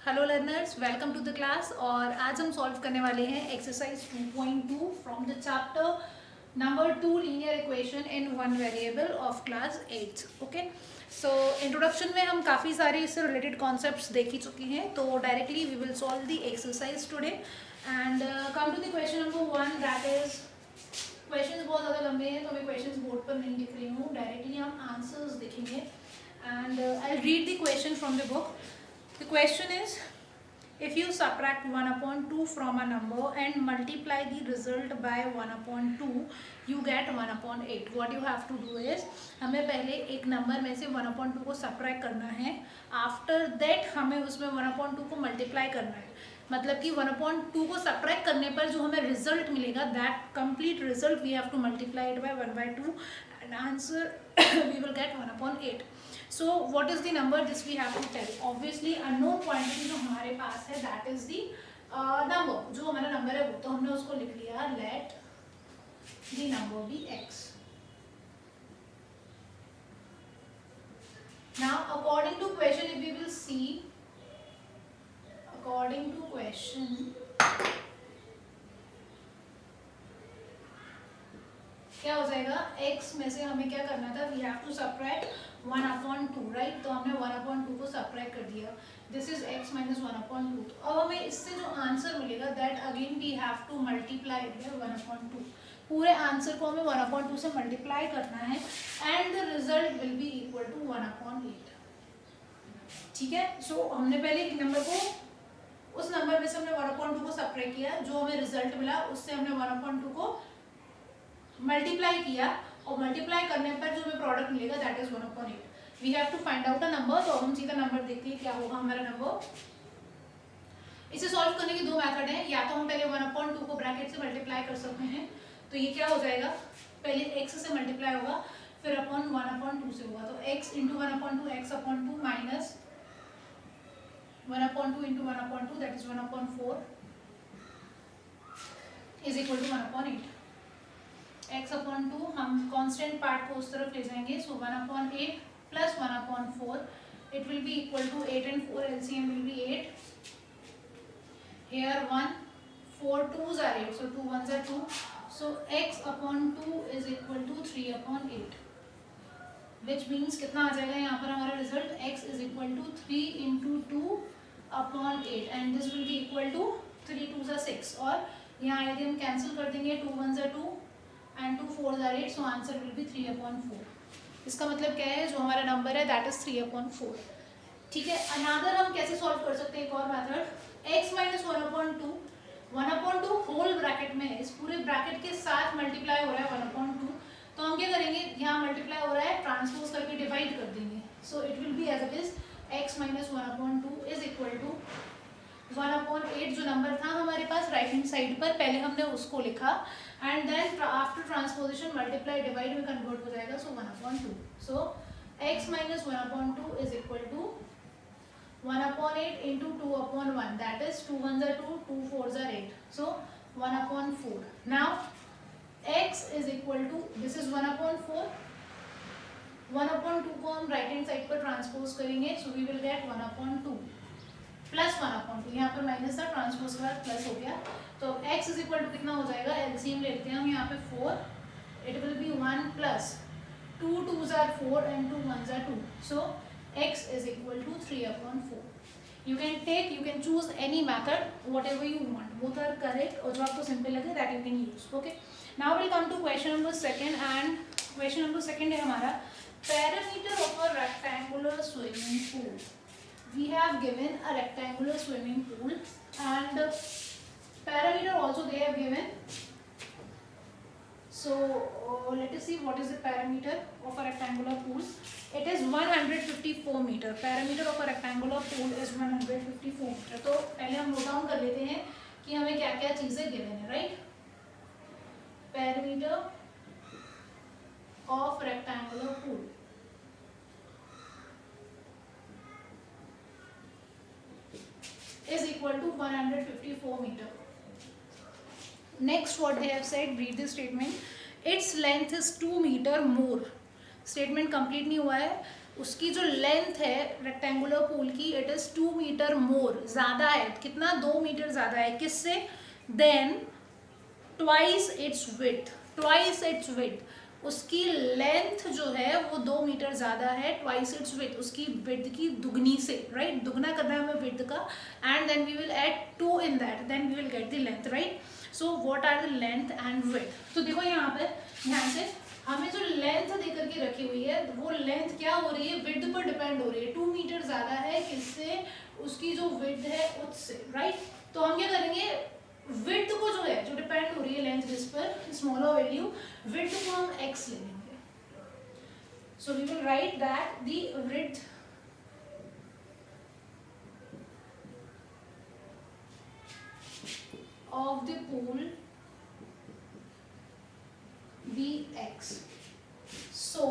Hello learners, welcome to the class. और आज हम सॉल्व करने वाले हैं exercise 2.2 from the chapter number 2 linear equation in one variable of class 8। Okay, so introduction में हम काफ़ी सारे इससे रिलेटेड कॉन्सेप्ट्स देख ही चुके हैं, तो directly we will solve the exercise today and come to the question number 1, that is questions बहुत ज़्यादा लंबे हैं तो मैं क्वेश्चंस बोर्ड पर नहीं लिख रही हूँ, डायरेक्टली हम आंसर्स देखेंगे and I read the question from the book. The question is, if you subtract 1 upon 2 from a number and multiply the result by 1 upon 2, you get 1 upon 8. What you have to do is, हमें पहले एक number में से 1 upon 2 को subtract करना है. After that हमें उसमें 1 upon 2 को multiply करना है. मतलब कि 1 upon 2 को subtract करने पर जो हमें result मिलेगा, that complete result we have to multiply it by 1 by 2 and answer we will get 1 upon 8. So what is the number? This we have to tell. Obviously unknown quantity जो हमारे पास है that is the number. जो हमारा number है वो तो हमने उसको लिख लिया. Let the number be x. Now according to question, if we will see, according to question क्या हो जाएगा, x में से हमें क्या करना था, we have to subtract 1 upon 2, right. तो हमने 1 अपॉन 2 को सबट्रैक्ट कर दिया. This is x minus 1 upon 2. तो अब हमें इससे जो आंसर मिलेगा that again we have to multiply by 1 upon 2. पूरे आंसर को हमें 1 अपॉन 2 से मल्टीप्लाई करना है and the result will be equal to 1 upon 8. ठीक है. सो हमने पहले एक नंबर को, उस नंबर में से हमने 1 अपॉन 2 को सबट्रैक्ट किया, जो हमें रिजल्ट मिला उससे हमने 1 अपॉन 2 को मल्टीप्लाई किया और मल्टीप्लाई करने पर जो हमें प्रोडक्ट मिलेगा that is 1 upon 8. We have to find out a number. तो हम सीधा नंबर देखते हैं क्या होगा हमारा नंबर. इसे सॉल्व करने के दो मेथड हैं. या तो हम पहले 1 अपॉन 2 को ब्रैकेट से मल्टीप्लाई कर सकते हैं, तो ये क्या हो जाएगा, पहले x से मल्टीप्लाई होगा फिर अपॉन 1 अपॉन 2 से होगा. तो x into 1 upon 2 x upon 2 minus 1 upon 2 into 1 upon 2 that is 1 upon 4 is equal to 1 upon 8. x upon 2 हम कांस्टेंट पार्ट को उस तरफ ले जाएंगे. So 1 upon 8 plus 1 upon 4 it will be equal to 8 and 4 LCM will be 8. Here 1 4 2s are 8, so 2 1s are 2. So x upon 2 is equal to 3 upon 8, which means कितना आ जाएगा यहाँ पर हमारा result, x is equal to 3 into 2 upon 8 and this will be equal to 3 2s are 6. और यहाँ यदि हम cancel कर देंगे 2 1s are 2 and 2 4s are 8, so answer will be 3 upon 4. इसका मतलब क्या है, जो हमारा नंबर है दैट इज 3 अपॉन 4. ठीक है. अनादर हम कैसे सॉल्व कर सकते हैं, एक और method, x minus 1 upon 2, 1 upon 2 whole bracket में है, इस पूरे ब्रैकेट के साथ मल्टीप्लाई हो रहा है 1 अपॉन 2. तो हम क्या करेंगे, यहाँ मल्टीप्लाई हो रहा है, ट्रांसपोज करके डिवाइड कर देंगे. So it will be as it is x minus 1 upon 2 is equal to 1 upon 8. जो नंबर था हमारे पास राइट हैंड साइड पर, पहले हमने उसको लिखा and then after transposition multiply divide में कन्वर्ट हो जाएगा. So 1 upon 2. So x minus 1 upon 2 is equal to 1 upon 8 into 2 upon 1, that is 2 1s are 2, 2 4s are 8, so 1 upon 4. Now x is equal to, this is 1 upon 4, 1 upon 2 को हम right hand side पर transpose करेंगे, so we will get 1 upon 2 plus 1 upon 2. यहाँ पर minus था, transpose के बाद plus हो गया. तो x is equal to कितना हो जाएगा, LCM लेते हैं हम यहाँ पे 4, it will be 1 plus 2 2s are 4 and 2 1s are 2, so x is equal to 3 upon 4. You can choose any method, whatever you want. Both are correct, और जो आपको सिंपल लगे that you can use. Okay. Now we'll come to question number 2 and question number 2 है हमारा parameter of a rectangular swimming pool. We have given a rectangular swimming pool and parameter also they have given. So let us see what is the parameter of a rectangular pool. It is 154 meter. Parameter of a rectangular pool is 154 meter. तो पहले हम note down कर लेते हैं कि हमें क्या क्या चीजें गिवन है, right. Parameter of rectangular pool is equal to 154 meter. Next what they have said, read the statement. Its length is 2 meter more. Statement complete नहीं हुआ है. उसकी जो लेंथ है रेक्टेंगुलर पूल की इट इज़ 2 मीटर मोर, ज़्यादा है, कितना 2 मीटर ज़्यादा है किससे, then twice its width, twice its width, उसकी लेंथ जो है वो 2 मीटर ज़्यादा है, ट्वाइस इट्स विड्थ, उसकी विड्थ की दुगनी से, राइट, दुगना करना है हमें विड्थ का, and then we will add 2 in that, then we will get the length, right. So what are the length and width. तो देखो यहाँ पे ध्यान से हमें जो लेंथ दे करके रखी हुई है वो लेंथ क्या हो रही है, विड्थ पर डिपेंड हो रही है, 2 मीटर ज़्यादा है किससे, उसकी जो विड्थ है उससे, राइट। तो हम क्या करेंगे, विड्थ को जो है जो डिपेंड हो रही है लेंथ जिस पर, स्मॉलर वैल्यू, विड्थ को हम x ले लेंगे। So we will write that the width of the pool be x। So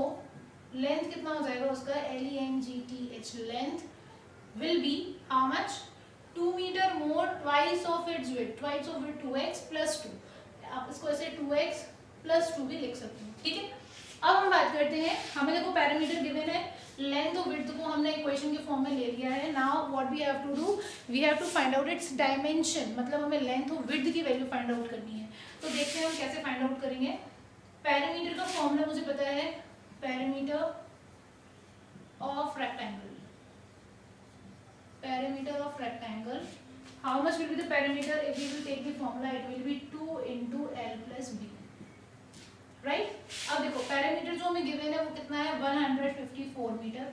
length कितना हो जाएगा उसका, LENGTH, length will be how much, 2 metre more, twice of its width, twice of it 2x plus 2, आप इसको ऐसे 2x plus 2 भी लिख सकते हैं, ठीक है। अब हम बात करते हैं, हमें देखो पैरामीटर गिवन है, लेंथ और विड्थ को हमने इक्वेशन के फॉर्म में ले लिया है। Now what we have to do, we have to find out its dimension, मतलब हमें लेंथ और विड्थ की वैल्यू फाइंड आउट करनी है। तो देखते हैं हम कैसे फाइंड आउट करेंगे। पैरामीटर का फॉर्मूला मुझे पता है, parameter of rectangle, perimeter of rectangle, how much will be the perimeter, if we will take the formula it will be 2 into L plus B, right। अब देखो पैरामीटर जो हमें given है वो कितना है, 154 मीटर,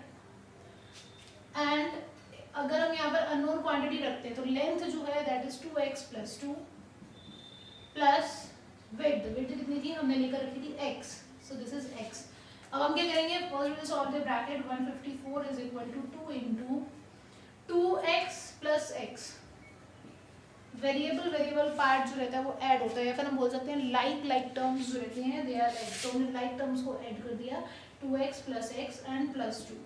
एंड अगर हम यहाँ पर अननोन क्वांटिटी रखते हैं तो लेंथ जो है that is 2x plus 2 plus width, width कितनी थी हमने लेकर रखी थी x, so this is x। अब हम क्या करेंगे, first will solve the bracket, 154 is equal to 2 into 2x plus x, variable part जो रहता है वो ऐड होता है, या फिर हम बोल सकते हैं लाइक टर्म्स जो रहते हैं दे आर लाइक, तो हमने लाइक टर्म्स को ऐड कर दिया, 2x plus x and plus 2।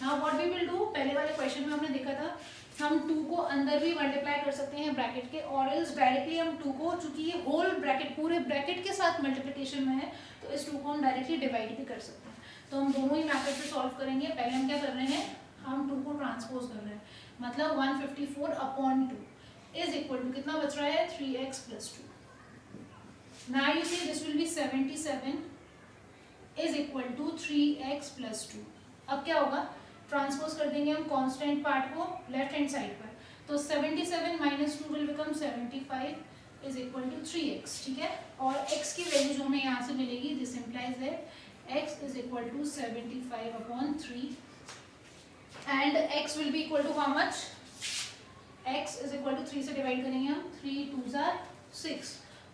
Now what we will do, पहले वाले क्वेश्चन में हमने देखा था हम 2 को अंदर भी मल्टीप्लाई कर सकते हैं ब्रैकेट के, और एल्स डायरेक्टली हम 2 को, चूंकि ये होल ब्रैकेट पूरे ब्रैकेट के साथ मल्टीप्लिकेशन में है तो इस 2 को हम डायरेक्टली डिवाइड भी कर सकते हैं। तो हम दोनों ही मैथड से सॉल्व करेंगे। पहले हम क्या कर रहे हैं, हम 2 को ट्रांसपोज कर रहे हैं, मतलब 154 अपॉन 2 इज इक्वल टू कितना बच रहा है, 3x plus 2। Now you see this will be 77 is equal to 3x plus 2। अब क्या होगा, ट्रांसपोज कर देंगे हम कांस्टेंट पार्ट को लेफ्ट हैंड साइड पर, तो 77 minus 2 will become 75 is equal to 3x, ठीक है। और x की वैल्यू जो हमें यहाँ से मिलेगी, this implies that x is equal to 75 upon 3 and x will be equal to how much, x is equal to 3 से डिवाइड करेंगे हम, 3 2s are 6,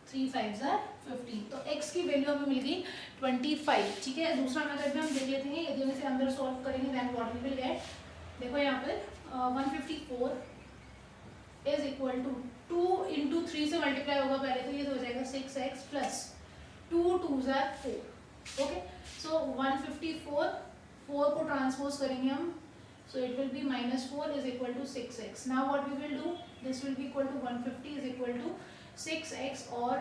3 5s are 15, तो x की वैल्यू हमें मिल गई 25, ठीक है। दूसरा मेथड में हम देख लेते हैं, यदि हम इसे अंदर सॉल्व करेंगे then what we will get, देखो यहाँ पर 154 इज इक्वल टू 2 इंटू 3 से मल्टीप्लाई होगा पहले, तो ये हो जाएगा 6x plus 2 2s are 4, okay. सो 154 4 को ट्रांसपोज करेंगे हम, so it will be minus 4 is equal to 6x. Now what we will do, this will be equal to 150 is equal to 6x, और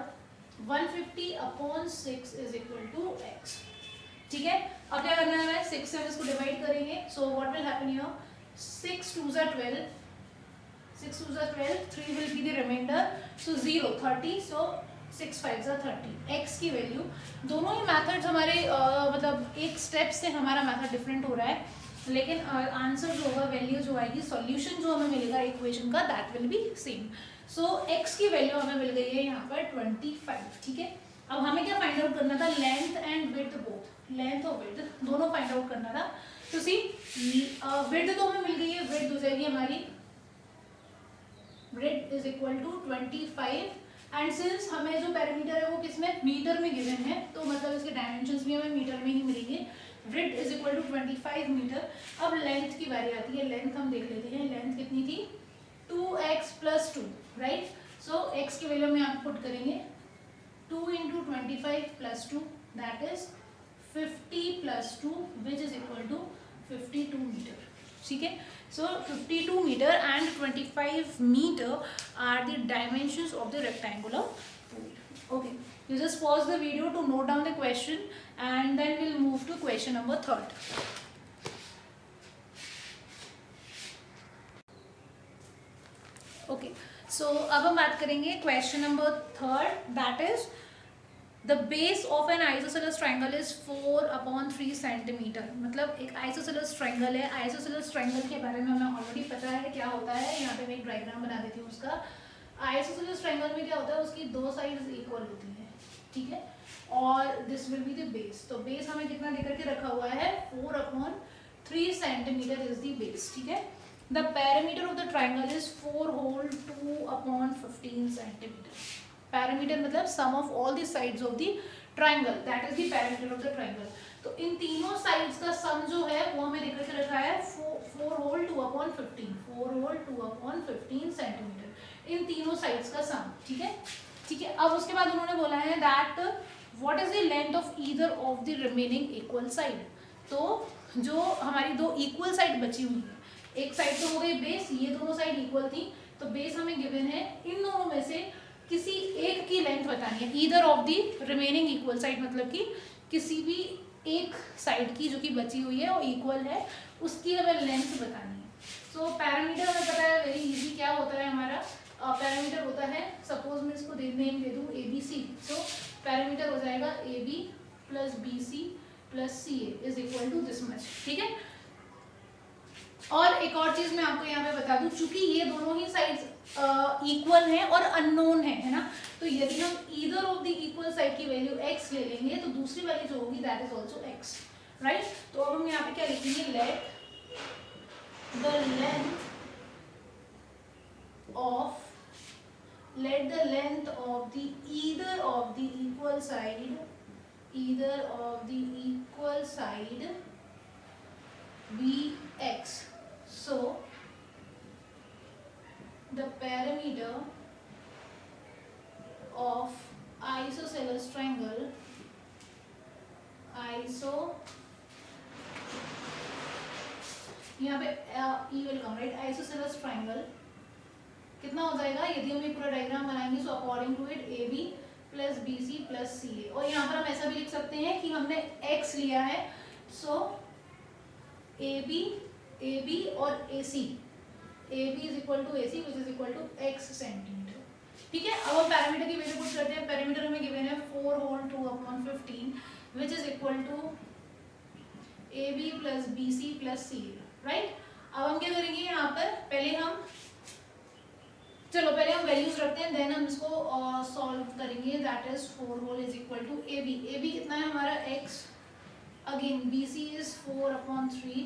150 upon 6 is equal to x, ठीक है। अब क्या करना है, 6 से इसको डिवाइड करेंगे, so what will happen here, 6 2s are 12, 6 2s are 12, 3 will be the remainder, so 0 30, so 6 5s are 30, x की वैल्यू, दोनों ही मैथड्स हमारे मतलब एक स्टेप से हमारा मैथड डिफरेंट हो रहा है, लेकिन आंसर जो होगा, वैल्यू जो आएगी, सॉल्यूशन जो हमें मिलेगा इक्वेशन का, that will B same. So x की वैल्यू हमें मिल गई है यहाँ पर 25, ठीक है। अब हमें क्या फाइंड आउट करना था, length and width both, length और विड्थ दोनों फाइंड आउट करना था। तो सी विड्थ तो हमें मिल गई है, विड्थ हो जाएगी हमारी, width is equal to 25, and since हमें जो पैरामीटर है वो किसमें, मीटर में गिवन है, तो मतलब इसके डायमेंशंस भी हमें मीटर में ही मिलेंगे। Width is equal to 25 metre. अब लेंथ की बारी आती है, लेंथ हम देख लेते हैं, लेंथ कितनी थी, 2x plus 2, right. So x की वैल्यू में आप पुट करेंगे, 2 into 25 plus 2 that is 50 plus 2 which is equal to 52 metre, ठीक है। सो 52 metre and 25 metre are the dimensions of the rectangular pool, okay. You just pause the video to note down the question and then we'll move to question number 3rd. Okay, so अब हम बात करेंगे question number 3, that is the base of an isosceles triangle is 4/3 centimetre. मतलब एक isosceles triangle है, isosceles triangle के बारे में हमें ऑलरेडी पता है क्या होता है। यहाँ पे मैं एक डायग्राम बना देती हूँ उसका। आइसोसेलेस ट्रायंगल में क्या होता है, उसकी दो साइड्स इक्वल होती हैं, ठीक है, और this will be the base. तो बेस हमें कितना देकर के रखा हुआ है, 4/3 सेंटीमीटर इज द बेस, ठीक है। The parameter of the triangle is 4 whole 2/15 centimetre. Parameter मतलब sum of all the sides of the triangle, that is the parameter of the triangle. तो इन तीनों साइड्स का सम जो है वो हमें देकर के रखा है 4 होल 2/15, 4 होल 2/15 सेंटीमीटर, इन तीनों साइड्स का सम, ठीक है, ठीक है। अब उसके बाद उन्होंने बोला है that what is the length of either of the remaining equal side. तो जो हमारी दो इक्वल साइड बची हुई है, एक साइड तो हो गई बेस, ये दोनों साइड इक्वल थी, तो बेस हमें गिवन है, इन दोनों में से किसी एक की लेंथ बतानी है। Either of the remaining equal side मतलब कि किसी भी एक साइड की जो कि बची हुई है वो इक्वल है, उसकी हमें लेंथ बतानी है। सो पैरामीटर हमें पता है, वेरी इजी, क्या होता है हमारा पैरामीटर होता है, सपोज मैं इसको नेम दे दूँ ABC, सो पैरामीटर हो जाएगा AB plus BC plus CA is equal to this much, ठीक है। और एक और चीज मैं आपको यहाँ पे बता दूं, चूंकि ये दोनों ही साइड्स इक्वल हैं और अननोन है ना, तो यदि हम either of the equal side की वैल्यू x ले लेंगे तो दूसरी वाली जो होगी that is also x, right. तो अब हम यहाँ पे क्या लिखेंगे, let the length of the either of the equal side be x. So the parameter of isosceles triangle यहाँ पे E will come, right, isosceles triangle कितना हो जाएगा, यदि हम ये पूरा डायग्राम बनाएंगे, so according to it AB plus BC plus CA। और यहाँ पर हम ऐसा भी लिख सकते हैं कि हमने x लिया है, सो AB और AC, AB is equal to AC which is equal to x centimetre, ठीक है। अब हम पैरामीटर की वैल्यू पुट करते हैं। पैरामीटर हमें गिवन है 4 whole 2/15 which is equal to AB plus BC plus CA, right. अब हम क्या करेंगे यहाँ पर, पहले हम वैल्यूज रखते हैं, देन हम इसको सॉल्व करेंगे, that is 4 whole is equal to AB कितना है हमारा x, again BC is 4/3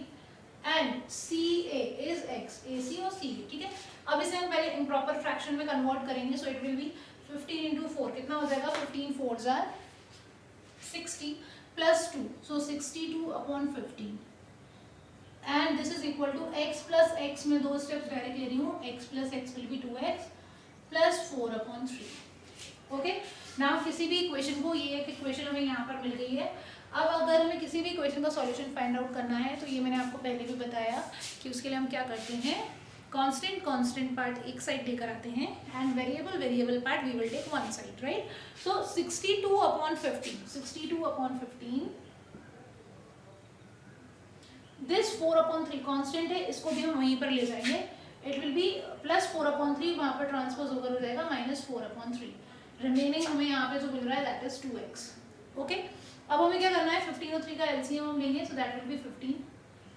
and CA is x, AC और CA, ठीक है। अब इसे हम पहले इम्प्रॉपर फ्रैक्शन में कन्वर्ट करेंगे, सो इट विल बी 15 into 4 कितना हो जाएगा, 15 4s are 60 plus 2, so 62/15 and this is equal to x plus x में दो स्टेप्स डायरेक्ट ले रही हूँ, x plus x will be 2x plus 4/3, okay. Now किसी भी इक्वेशन को, ये एक इक्वेशन हमें यहाँ पर मिल गई है। अब अगर हमें किसी भी इक्वेशन का सॉल्यूशन फाइंड आउट करना है, तो ये मैंने आपको पहले भी बताया कि उसके लिए हम क्या करते हैं, कांस्टेंट पार्ट एक साइड लेकर आते हैं and variable part we will take one side, right. So 62/15 this 4/3 constant है, इसको भी हम वहीं पर ले जाएंगे, इट विल बी प्लस 4/3, वहां पर ट्रांसपोज होकर हो जाएगा माइनस 4/3, रिमेनिंग हमें यहाँ पे जो मिल रहा है दैट इज 2x, ओके। अब हमें क्या करना है, 15 और 3 का LCM हम लेंगे, so that will be 15,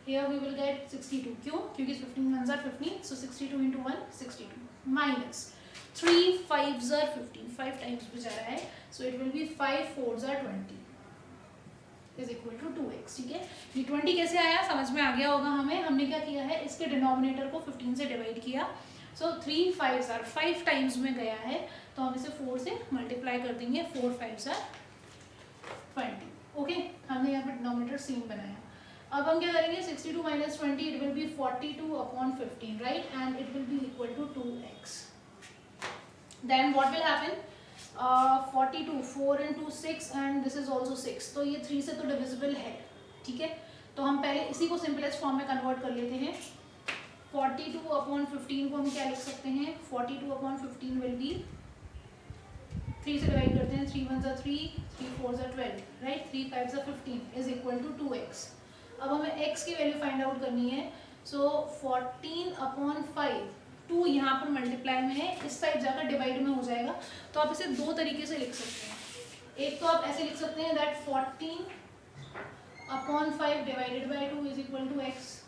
here we will get 62, क्यों, क्योंकि 15 1s are 15, so 62 into 1 62 minus 3 5s are 15, 5 times भी जा रहा है, so it will be 5 4s are 20 is equal to 2x, ठीक है। ये 20 कैसे आया, समझ में आ गया होगा हमें। हमने क्या किया है, इसके डिनोमिनेटर को 15 से डिवाइड किया, सो 3 5s are 5 टाइम्स में गया है, तो हम इसे 4 से मल्टीप्लाई कर देंगे, 4 5s are 20, ओके। हमने यहाँ पर डिनोमिनेटर सेम बनाया। अब हम क्या करेंगे, 62 minus 20 it will be 42/15, right, and it will be equal to 2x। Then what will happen, 42 4 into 6 and this is also 6, तो ये 3 से तो डिविजिबल है, ठीक है। तो हम पहले इसी को सिंपलेस्ट फॉर्म में कन्वर्ट कर लेते हैं। 42/15 को हम क्या लिख सकते हैं, 42/15 विल बी, 3 से डिवाइड करते हैं, 3 1s are 3 3 4s are 12, right, 3 5s are 15 is equal to 2x। अब हमें x की वैल्यू फाइंड आउट करनी है, सो 14/5 2 2 यहाँ पर मल्टीप्लाई में है, इस साइड जाकर डिवाइड में हो जाएगा। तो आप इसे दो तरीके से लिख सकते हैं। एक तो आप ऐसे लिख सकते हैं that 14/5 divided by 2 is equal to x,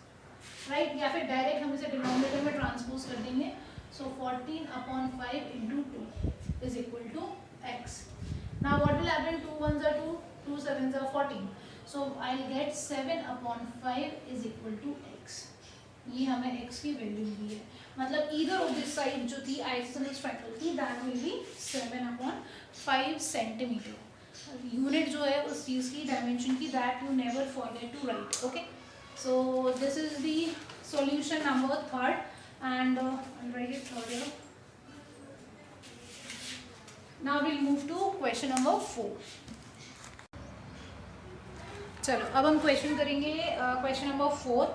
right, या फिर डायरेक्ट हम इसे डिनोमिनेटर में ट्रांसपोज कर देंगे। So 14/5 into 2 is equal to x. Now what will happen, 2 1s are 2, 2 7s are 14, so I will get 7/5 is equal to x. ये हमें x की वैल्यू दी है, मतलब ईदर ऑफ दिस साइड जो थी आइसोसेलेस ट्रायंगल की, that will be 7/5 centimetre. Unit जो है उस चीज़ की, डायमेंशन की, that you never forget to write. Okay, so this is the solution number 3rd and write it third here. Now we will move to question number 4। चलो अब हम question करेंगे question number 4।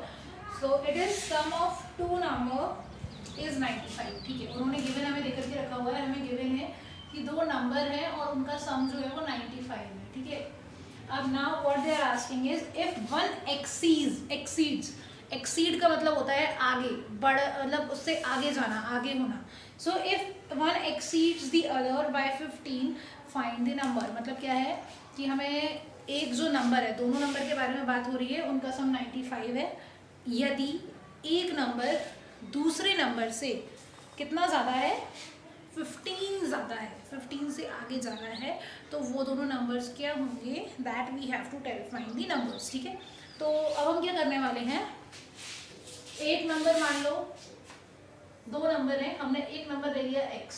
So it is sum of 2 number is 95। ठीक है, उन्होंने given हमें देकर के रखा हुआ है, हमें गिवन है कि 2 नंबर है और उनका सम जो है वो 95 है। ठीक है, अब now what they are asking is if one exceeds, exceed का मतलब होता है आगे बढ़, मतलब उससे आगे जाना, आगे होना। So if one exceeds the other by 15 find the number. मतलब क्या है कि हमें एक जो नंबर है, दोनों नंबर के बारे में बात हो रही है, उनका सम 95 है। यदि एक नंबर दूसरे नंबर से कितना ज़्यादा है, 15 ज़्यादा है, 15 से आगे जाना है, तो वो दोनों नंबर्स क्या होंगे, that we have to tell find the numbers. ठीक है, तो अब हम क्या करने वाले हैं, एक नंबर मान लो, 2 नंबर हैं, हमने एक नंबर ले लिया x,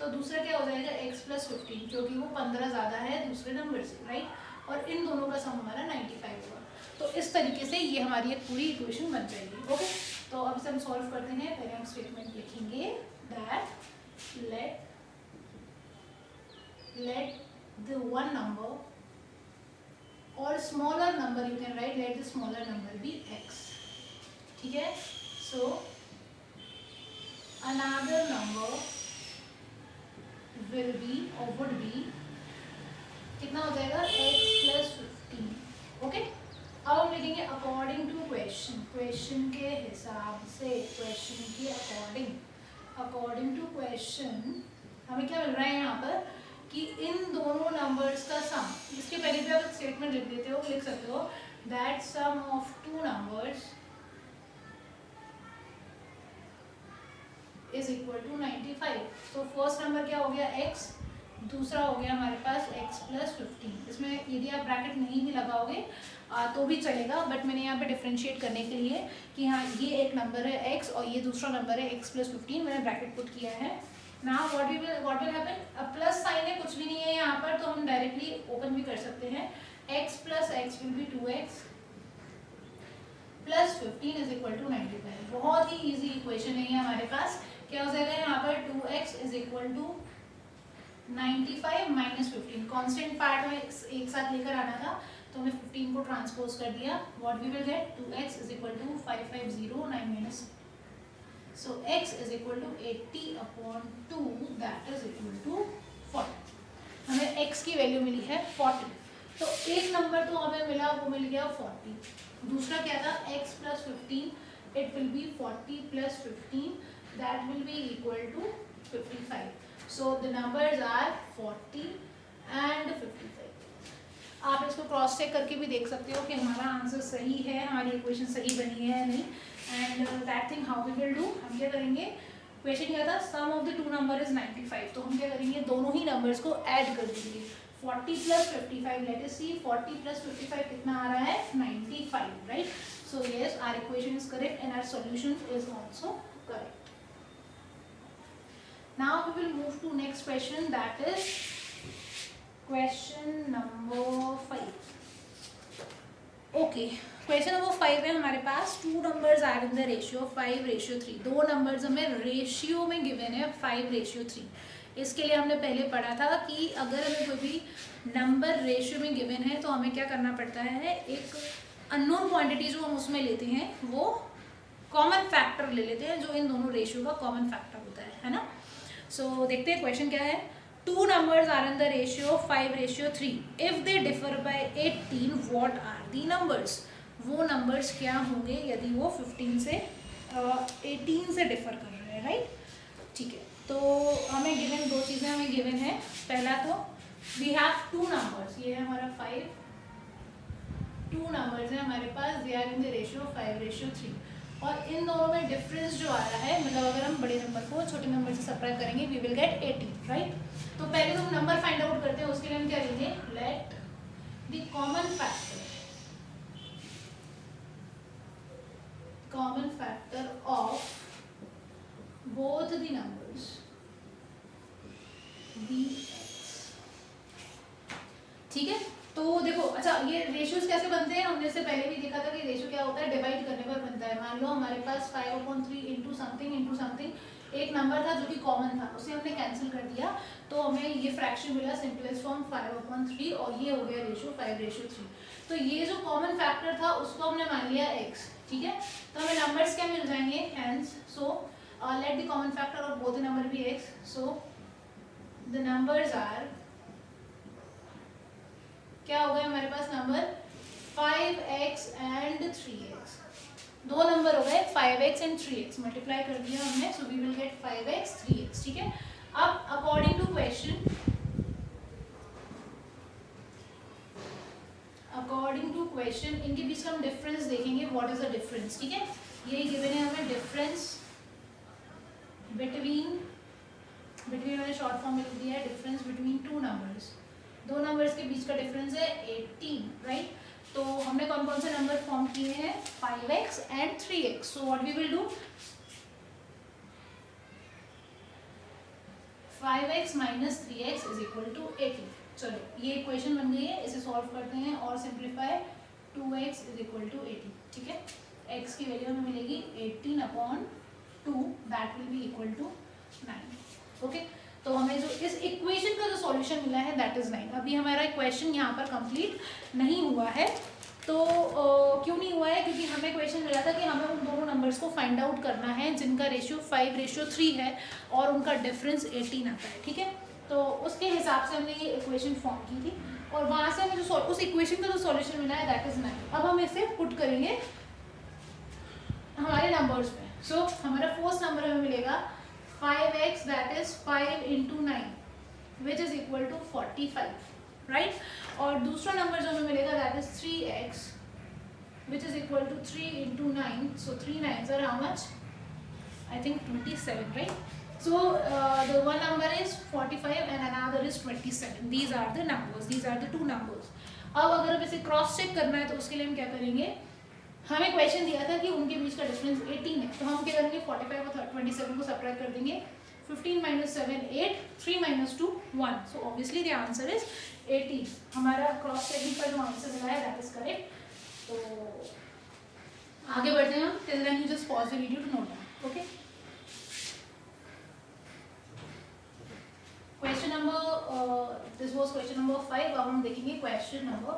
तो दूसरा क्या हो जाएगा x + 15, क्योंकि वो 15 ज़्यादा है दूसरे नंबर से, राइट, और इन दोनों का सम हमारा 95 होगा। तो इस तरीके से ये हमारी एक पूरी इक्वेशन बन जाएगी। ओके, तो अब इसे हम सॉल्व करते हैं। पहले हम स्टेटमेंट लिखेंगे that let the one number or smaller number, you can write let the smaller number be x. ठीक है, so another number will be or would be कितना हो जाएगा x + 15. ओके, अब हम लिखेंगे अकॉर्डिंग टू क्वेश्चन, क्वेश्चन के हिसाब से, क्वेश्चन के अकॉर्डिंग टू क्वेश्चन हमें क्या मिल रहा है यहाँ पर कि इन दोनों नंबर्स का सम, इसके पहले भी आप एक स्टेटमेंट लिख देते हो, लिख सकते हो that sum of 2 numbers is equal to 95। तो फर्स्ट नंबर क्या हो गया x, दूसरा हो गया हमारे पास x + 15। इसमें यदि आप ब्रैकेट नहीं भी लगाओगे तो भी चलेगा, बट मैंने यहाँ पे डिफ्रेंशिएट करने के लिए कि हाँ ये एक नंबर है x और ये दूसरा नंबर है x + 15, मैंने ब्रैकेट पुट किया है। Now what will happen, plus sign है, कुछ भी नहीं है यहाँ पर, तो हम डायरेक्टली ओपन भी कर सकते हैं। x + x will be 2x + 15 is equal to 95। बहुत ही इजी इक्वेशन है ये हमारे पास। क्या हो जाएगा यहाँ पर, 2x is equal to 95 - 15, constant part में एक साथ लेकर आना था, तो हमने 15 को ट्रांसपोज कर दिया। What we will get, 2x is equal to 5509 - so x is equal to 80/2, that is equal to 40। हमें x की वैल्यू मिली है 40। तो एक नंबर तो हमें मिला, वो मिल गया 40। दूसरा क्या था, x + 15, it will be 40 + 15, that will be equal to 55। so the numbers are 40 and 55। आप इसको क्रॉस चेक करके भी देख सकते हो कि हमारा आंसर सही है, हमारी इक्वेशन सही बनी है या नहीं। And that thing how we will do, हम क्या करेंगे, क्वेश्चन क्या था, sum of the 2 number is 95, तो हम क्या करेंगे, दोनों ही नंबर्स को ऐड कर देंगे। 40 + 55, लेट अस सी 40 + 55 कितना आ रहा है, 95, right. So yes, our equation is correct and our solution is also correct. Now we will move to next question, that is question number 5। Okay, question number 5 है हमारे पास, 2 numbers are in the ratio 5:3। 2 numbers हमें ratio में given है 5:3। इसके लिए हमने पहले पढ़ा था कि अगर हमें कोई भी नंबर रेशियो में गिवन है तो हमें क्या करना पड़ता है, एक अननोन क्वांटिटी जो हम उसमें लेते हैं वो कॉमन फैक्टर ले लेते हैं, जो इन दोनों रेशियो का कॉमन फैक्टर होता है ना। सो देखते हैं क्वेश्चन क्या है। 2 numbers are in the ratio 5:3. If they differ by 18, what are the numbers? वो numbers क्या होंगे यदि वो 15 से 18 से डिफर कर रहे हैं, राइट। गिवन है, पहला तो वी हैव 2 नंबर्स, ये है हमारा 5, 2 नंबर्स हैं हमारे पास, they are in the ratio 5:3, और इन दोनों में डिफरेंस जो आ रहा है, मतलब अगर हम बड़े नंबर को छोटे नंबर से सब्ट्रैक्ट करेंगे वी विल गेट 80, राइट। तो पहले तो हम नंबर फाइंड आउट करते हैं, उसके लिए हम क्या लेंगे, let the common factor of both the numbers be x, ठीक है। तो देखो, अच्छा ये रेशियोज कैसे बनते हैं, हमने इससे पहले भी देखा था कि रेशियो क्या होता है, डिवाइड करने पर बनता है। मान लो हमारे पास 5/3 इंटू समथिंग एक नंबर था जो कि कॉमन था, उसे हमने कैंसिल कर दिया, तो हमें ये फ्रैक्शन मिला सिंपलेस्ट फॉर्म 5/3, और ये हो गया रेशियो 5:3। तो ये जो कॉमन फैक्टर था उसको हमने मान लिया x, ठीक है। तो हमें नंबर्स क्या मिल जाएंगे, hence so let the common factor of both the number be x, so the numbers are, क्या हो गया हमारे पास नंबर 5x एंड 3x, दो नंबर हो गए 5x एंड 3x, मल्टीप्लाई कर दिया हमने, सो we will gate 5x 3x, ठीक है। अब अकॉर्डिंग टू क्वेश्चन इनके बीच का हम डिफरेंस देखेंगे, व्हाट इज द डिफरेंस, ठीक है। यही गिवन है हमें, डिफरेंस बिटवीन मैंने शॉर्ट फॉर्म में लिख दिया है, डिफरेंस बिटवीन 2 नंबर्स, दो नंबर्स के बीच का डिफरेंस है 18, राइट। तो हमने कौन कौन से नंबर फॉर्म किए हैं, 5x and 3x, so what we will do, 5x minus 3x is equal to 80। चलो ये इक्वेशन बन गई है, इसे सॉल्व करते हैं और simplify, 2x is equal to 80, ठीक है। x की वैल्यू हमें मिलेगी 18/2, that will be equal to 9, okay. तो हमें जो इस इक्वेशन का जो सॉल्यूशन मिला है दैट इज 9। अभी हमारा इक्वेशन यहाँ पर कंप्लीट नहीं हुआ है, तो क्यों नहीं हुआ है, क्योंकि हमें क्वेश्चन मिला था कि हमें उन दोनों नंबर्स को फाइंड आउट करना है जिनका रेशियो 5:3 है और उनका डिफरेंस 18 आता है, ठीक है। तो उसके हिसाब से हमने ये इक्वेशन फॉर्म की थी, और वहाँ से हमें जो उस इक्वेशन का जो सॉल्यूशन मिला है दैट इज 9। अब हम इसे पुट करेंगे हमारे नंबर्स में, सो हमारा फर्स्ट नंबर हमें मिलेगा 5x, that is 5 into 9, which is equal to 45, right? और दूसरा नंबर जो हमें मिलेगा that is 3x, which is equal to 3 into 9, so 3 9s are how much? I think 27, right? So the one number is 45 and another is 27. These are the numbers. These are the two numbers. अब अगर अब इसे cross check करना है तो उसके लिए हम क्या करेंगे, हमें क्वेश्चन दिया था कि उनके बीच का डिफरेंस 18 है, तो हम क्या करेंगे 45 और 27 को सब्ट्रैक्ट कर देंगे, 15 - 7 8, 3 - 2 1, so obviously the answer is 18। हमारा क्रॉस चेकिंग पर जो आंसर मिला है दैट इज करेक्ट। तो आगे बढ़ते हैं हम, till then you just pause the video to note down, okay. Question number, this was question number 5, अब हम देखेंगे question number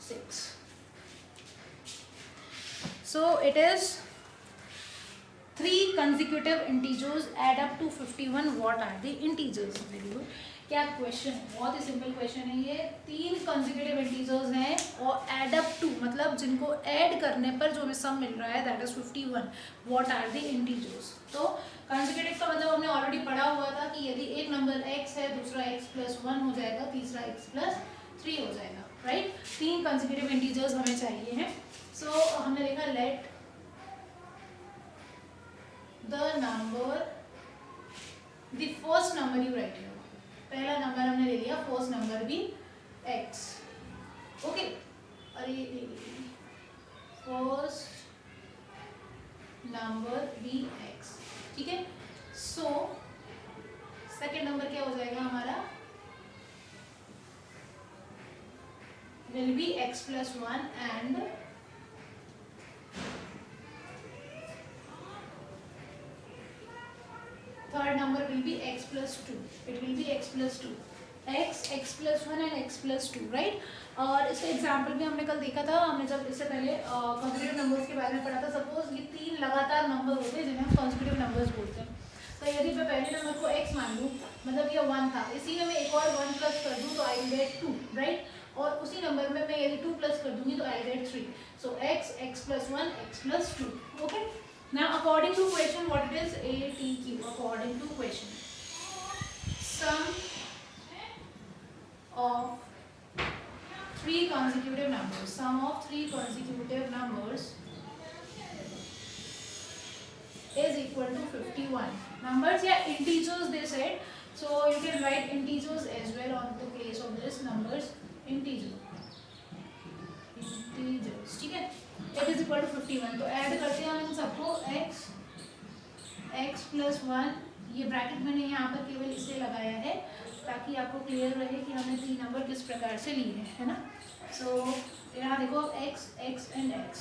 6। So it is 3 consecutive integers add up to 51. What are the integers? Very good. क्या question है, बहुत ही simple question है ये। 3 consecutive integers हैं और add up to मतलब जिनको ऐड करने पर जो हमें सम मिल रहा है that is 51. What are the integers? तो consecutive का मतलब हमने ऑलरेडी पढ़ा हुआ था कि यदि एक नंबर x है, दूसरा x + 1 हो जाएगा, तीसरा x + 3 हो जाएगा, राइट। 3 consecutive integers हमें चाहिए हैं। So हमने देखा let the number, the first number you write here, पहला नंबर हमने ले लिया, फर्स्ट नंबर भी x, ओके। अरे फर्स्ट नंबर भी x, ठीक है। सो सेकेंड नंबर क्या हो जाएगा हमारा, will be x + 1 and third number will be x + 2, it will be x + 2, x + 1 and x + 2, right। और इसका एग्जाम्पल भी हमने कल देखा था, हमने जब इससे पहले कॉन्जिक्यूटिव नंबर्स के बारे में पढ़ा था। सपोज ये 3 लगातार नंबर होते हैं जिन्हें हम कॉन्जिक्यूटिव नंबर्स बोलते हैं। तो यदि मैं पहले नंबर को x मान लूँ, मतलब ये 1 था, इसी में मैं एक और 1 प्लस कर दूँ तो आई विल गेट 2, राइट। और उसी नंबर में मैं यदि 2 प्लस कर दूंगी तो आई will get 3, so x + 1 x + 2, okay. Now according to question what it is, ATQ, according to question, sum numbers. Sum of 3 consecutive numbers is equal to 51. Numbers, yeah, integers they said. So you can write integers as well on the place of this numbers. Integers, ठीक है. It is equal to 51. तो add करते हैं हम इन सबको. x plus 1, ये bracket मैंने यहाँ पर केवल इसलिए लगाया है ताकि आपको क्लियर रहे कि हमने 3 नंबर किस प्रकार से लिए हैं, है ना. सो यहाँ देखो x and x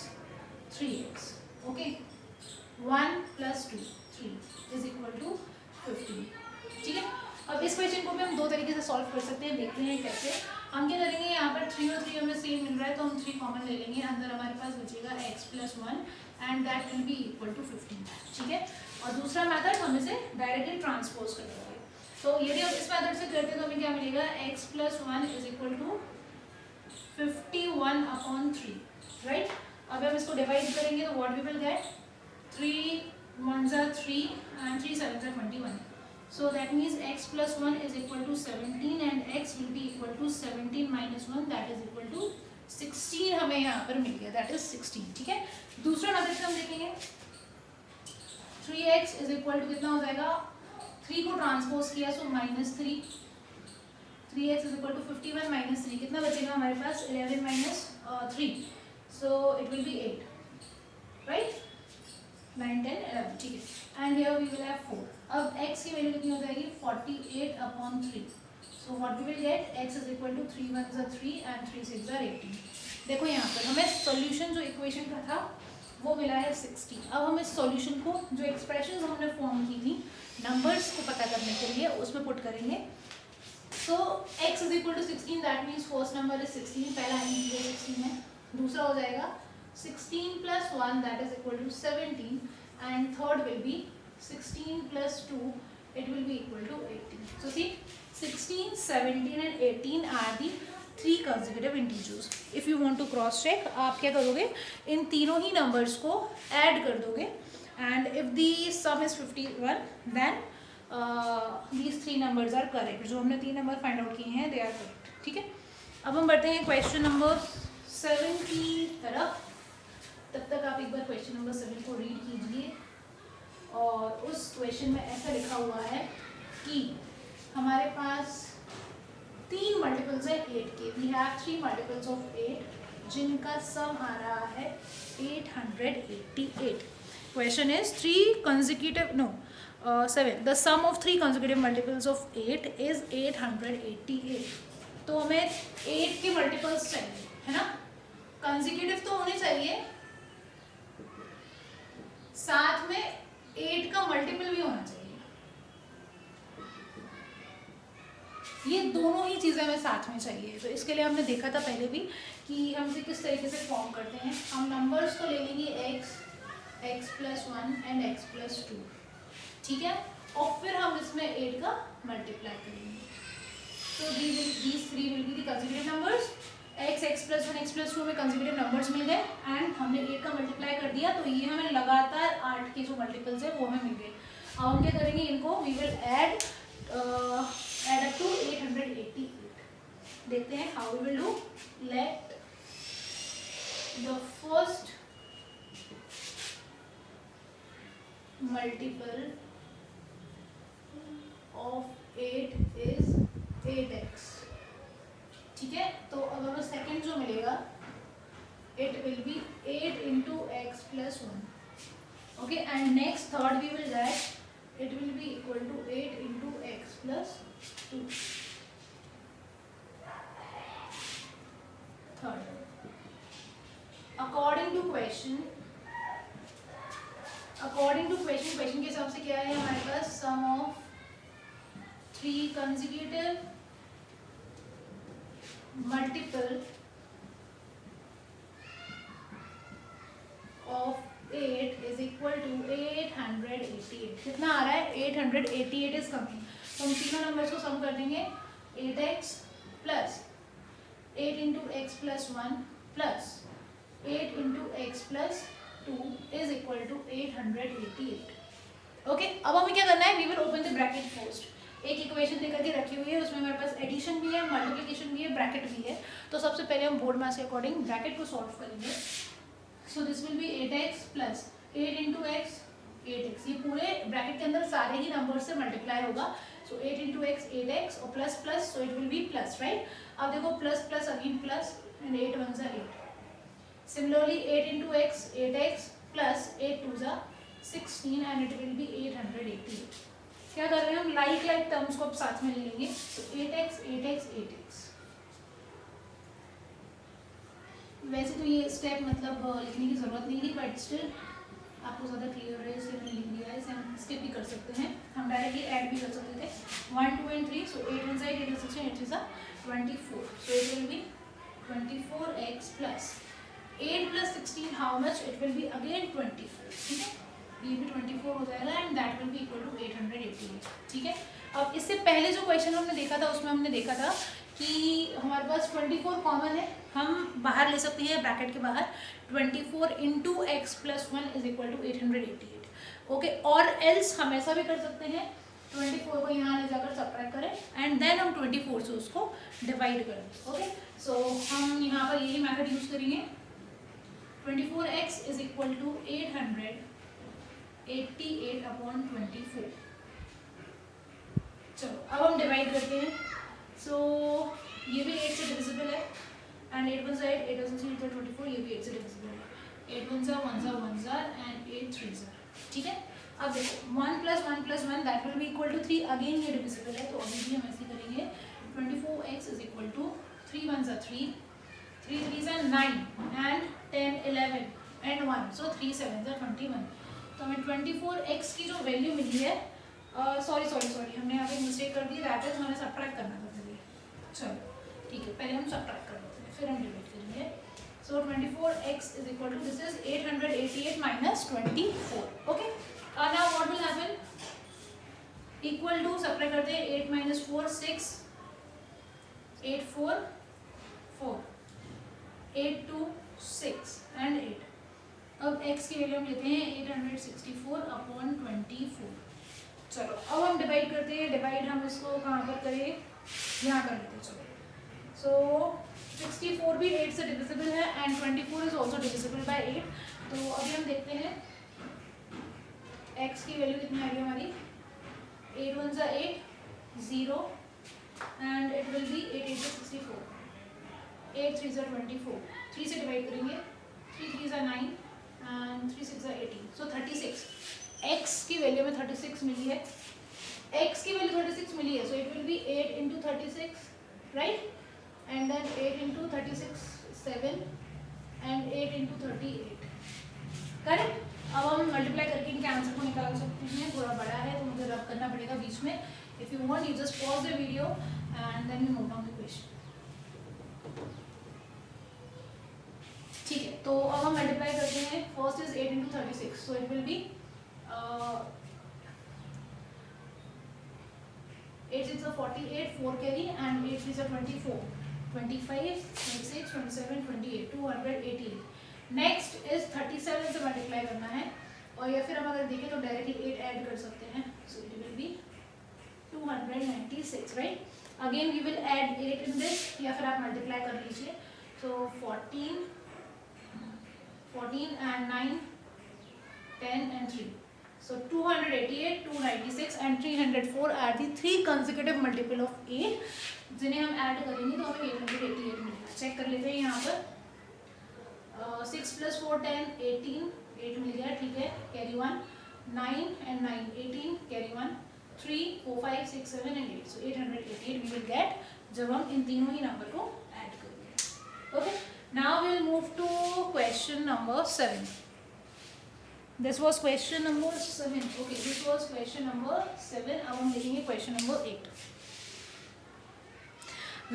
3x. Okay, 1 plus 2 3 is equal to 15. ठीक है. अब इस क्वेश्चन को भी हम दो तरीके से सॉल्व कर सकते हैं. देखते हैं कैसे. हम क्या करेंगे, यहाँ पर 3 और 3 हमें सेम मिल रहा है तो हम 3 कॉमन ले लेंगे. अंदर हमारे पास बचेगा x plus 1 and that will be equal to 15. ठीक है. और दूसरा मेथड हम इसे डायरेक्टली ट्रांसपोज कर देंगे. तो यदि हम इस मेथड से करते हैं तो हमें क्या मिलेगा, x plus 1 is equal to 51/3. Right. अब हम इसको डिवाइड करेंगे तो what we will get, 3 1s are 3 and 3 7s are 21. So that means x plus 1 is equal to 17 and x will be equal to 17 minus 1, that is equal to 16. हमें यहाँ पर मिल गया, that is 16. ठीक है. दूसरा method से हम देखेंगे, 3x is equal to कितना हो जाएगा, 3 को ट्रांसपोज किया सो -3. 3x is equal to 51 minus 3, कितना बचेगा हमारे पास, 11 minus 3, so it will be 8. right. 9 10 11. ठीक है. And here we will have 4. अब x की वैल्यू कितनी हो जाएगी, 48/3. So what we will get, x is equal to 3 1s are 3 and 3 6s are 18. देखो यहाँ पर हमें सॉल्यूशन जो इक्वेशन का था वो मिला है 60. अब हम इस सॉल्यूशन को, जो एक्सप्रेशंस हमने फॉर्म की थी नंबर्स को पता करने के लिए, उसमें पुट करेंगे. So x is equal to 16, that means first number is 16. पहला इंटीजर 16 है. दूसरा हो जाएगा 16 plus 1, that is equal to 17, and third will be 16 plus 2, it will be equal to 18. So see, 16, 17 and 18 are the 3 consecutive integers. If you want to cross check, आप क्या करोगे, इन तीनों ही numbers को add कर दोगे, and if the sum is 51, then these 3 numbers are correct. जो हमने 3 number find out किए हैं, they are correct. ठीक है. अब हम बढ़ते हैं क्वेश्चन नंबर 7 की तरफ. तब तक आप एक बार क्वेश्चन नंबर 7 को रीड कीजिए. और उस क्वेश्चन में ऐसा लिखा हुआ है कि हमारे पास 3 मल्टीपल्स है 8 के. वी हैव 3 मल्टीपल्स ऑफ 8 जिनका सम आ रहा है 888. Question is 7. The sum of 3 consecutive multiples of 8 is 888. तो हमें 8 के मल्टीपल्स चाहिए, है ना. कंसेक्यूटिव तो होने चाहिए, साथ में 8 का मल्टीपल भी होना चाहिए. ये दोनों ही चीज़ें हमें साथ में चाहिए. तो इसके लिए हमने देखा था पहले भी कि हम इसे किस तरीके से फॉर्म करते हैं. हम नंबर्स तो ले लेंगे x plus 1 and x plus 2. ठीक है. और फिर हम इसमें 8 का मल्टीप्लाई करेंगे. तो these 3 will be the consecutive numbers. x plus 1 x plus 2 में कंसेक्यूटिव नंबर्स मिल गए एंड हमने 8 का मल्टीप्लाई कर दिया. तो ये हमें लगातार 8 के जो मल्टीपल्स है वो हमें मिल गए. अब हम क्या करेंगे, इनको we will add up to 888. देखते हैं how we will do. Let the first multiple of 8 is 8x. ठीक है. तो अब हमें सेकेंड जो मिलेगा, it will be 8 into x plus 1. Okay. And next third we will get, it will be equal to 8 into x plus 2. Third. According to question के हिसाब से क्या है हमारे पास, sum of 3 consecutive multiple of 8 is equal to 888. कितना आ रहा है, 888 इज कमिंग. तो हम तीनों नंबर्स को सम कर देंगे. 8x plus 8 into x plus 1 plus 8 into x plus 2 is equal to 888. Okay. अब हमें क्या करना है, we will open the bracket first. एक इक्वेशन देकर के रखी हुई है, उसमें हमारे पास एडिशन भी है, मल्टीप्लिकेशन भी है, ब्रैकेट भी है। तो सबसे पहले हम बोर्ड मास के अकॉर्डिंग ब्रैकेट को सॉल्व करेंगे। So this will B 8x plus 8 into x 8x, ये पूरे ब्रैकेट के अंदर सारे ही नंबर से मल्टीप्लाई होगा। सो 8 इंटू एक्स 8x और plus plus, so it will B plus, right. अब देखो plus plus again plus and 8 1 जा 8। Similarly 8 into x 8x plus 8 2 जा 16 एंड इट विल बी 880। क्या कर रहे हैं हम, लाइक लाइक टर्म्स को अब साथ में ले लेंगे। तो 8x 8x 8x। वैसे तो ये स्टेप मतलब लिखने की जरूरत नहीं थी, बट स्टिल आपको ज़्यादा क्लियर है इसलिए मैंने लिख दिया है। इसे हम स्किप भी कर सकते हैं, हम डायरेक्टली ऐड भी कर सकते थे 1 2 एंड 3। So 8 1 8 8 16 8 3 24। So it will be 24x plus 8 plus 16 how much, it will be again 24, ठीक है। ये भी 24 हो जाएगा and that will be equal to 888, ठीक है। अब इससे पहले जो क्वेश्चन हमने देखा था उसमें हमने देखा था कि हमारे पास 24 कॉमन है, हम बाहर ले सकते हैं ब्रैकेट के बाहर। 24 into x plus 1 is equal to 888, okay. और एल्स हम ऐसा भी कर सकते हैं, 24 को यहाँ ले जाकर सब्ट्रैक्ट करें एंड देन हम 24 से उसको डिवाइड करें, ओके। सो हम यहाँ पर यही मेथड यूज करेंगे। 24x is equal to 888 upon 24। चलो अब हम डिवाइड करते हैं। सो ये भी 8 से डिविजिबल है एंड 8 1 8 8 24, ये भी 8 से डिविजिबल है। 8 1 1 एंड 8 3, ठीक है। अब देखो 1 plus 1 plus 1 that will be equal to 3, again ये डिविजिबल है तो अभी भी हम ऐसे करेंगे। 24x is equal to 3 1 3 3 3 9 and 10 11 and 1, so 3 7 21। तो हमें 24x की जो वैल्यू मिली है, सॉरी हमने यहाँ पे मिस्टेक कर दी, दैट इज हमें सब्ट्रैक्ट करना था पहले। चलो ठीक है, पहले हम सब्ट्रैक्ट कर लेते हैं फिर हम डिवाइड करेंगे। So 24x is equal to, this is 888 minus 24, okay. Now what will happen, equal to subtract करते हैं 8 माइनस 4 6 8 4 4 8 2 6 एंड 8। अब x की वैल्यू हम लेते हैं 864 अपॉन 24। चलो अब हम डिवाइड करते हैं, डिवाइड हम इसको कहाँ पर करें, यहाँ कर लेते हैं। चलो सो 64 भी 8 से डिविजिबल है and 24 is also divisible by 8। तो अभी हम देखते हैं x की वैल्यू कितनी आ रही है हमारी, 8 1 8 0 एंड इट विल बी 8 8 64, 8 3 24, 3 से डिवाइड करेंगे, 3 3 9 एंड 3 6 18, सो 36। x की वैल्यू में 36 मिली है, x की वैल्यू 36 मिली है, so it will be 8 into 36, right, and then 8 into 36 7 and 8 into 38, correct. अब हम मल्टीप्लाई करके इनके आंसर को निकाल सकते हैं, थोड़ा बड़ा है तो मुझे रब करना पड़ेगा बीच में। If you want you just pause the video and then you move down the question, ठीक है। तो अब हम मल्टीप्लाई करते हैं, first is 8 into 36, so it will be 8 6 48 4 carry and 8 3 24 25 26 27 28 280। Next is 37 से मल्टीप्लाई करना है, और या फिर हम अगर देखें तो डायरेक्टली 8 ऐड कर सकते हैं, so it will be 296, right. Again we will add 8 in this, या फिर आप मल्टीप्लाई कर लीजिए। सो 14 and 9 10 and 3, so 288 296 and 304 are the 3 consecutive multiple of 8 जिन्हें हम ऐड करेंगे तो हमें 888 मिलेगा। चेक कर लेते हैं यहाँ पर 6 + 4 10 18 8 मिल गया, ठीक है, carry 1 9 and 9 18 carry 1 3 4 5 6 7 and 8, so 888 we will get जब हम इन तीनों ही नंबर को ऐड करेंगे, okay. Now we will move to question number 7. This was question number 7. Okay, this was question number 7. अब हम देखेंगे question number 8.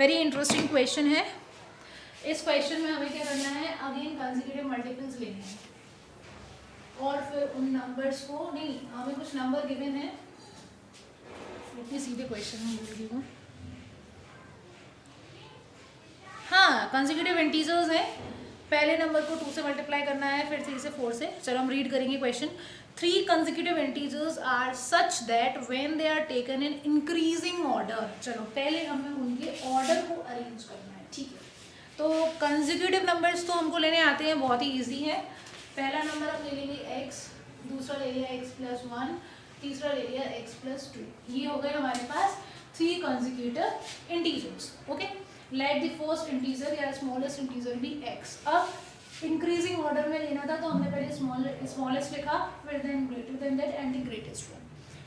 Very interesting question है। इस question में हमें क्या करना है, again consecutive multiples लेने हैं और फिर उन numbers को, नहीं हमें कुछ number given है, let me see the question में बोल रही हूँ। हाँ, consecutive integers है पहले नंबर को 2 से मल्टीप्लाई करना है, फिर 3 से 4 से। चलो हम रीड करेंगे question. 3 consecutive integers are such that when they are taken in increasing order, चलो पहले हमें उनके ऑर्डर को अरेंज करना है, ठीक है। तो कंसेक्यूटिव नंबर्स तो हमको लेने आते हैं, बहुत ही ईजी है। पहला नंबर हम ले लेंगे x, दूसरा ले लिया x + 1, तीसरा ले लिया x + 2। ये हो गए हमारे पास 3 consecutive integers, okay. Late the first integer या स्मॉलेस्ट इंटीजर भी x। अब इंक्रीजिंग ऑर्डर में लेना था तो हमने पहले स्मॉलेस्ट लिखा, फिर then greater than that and the greatest one,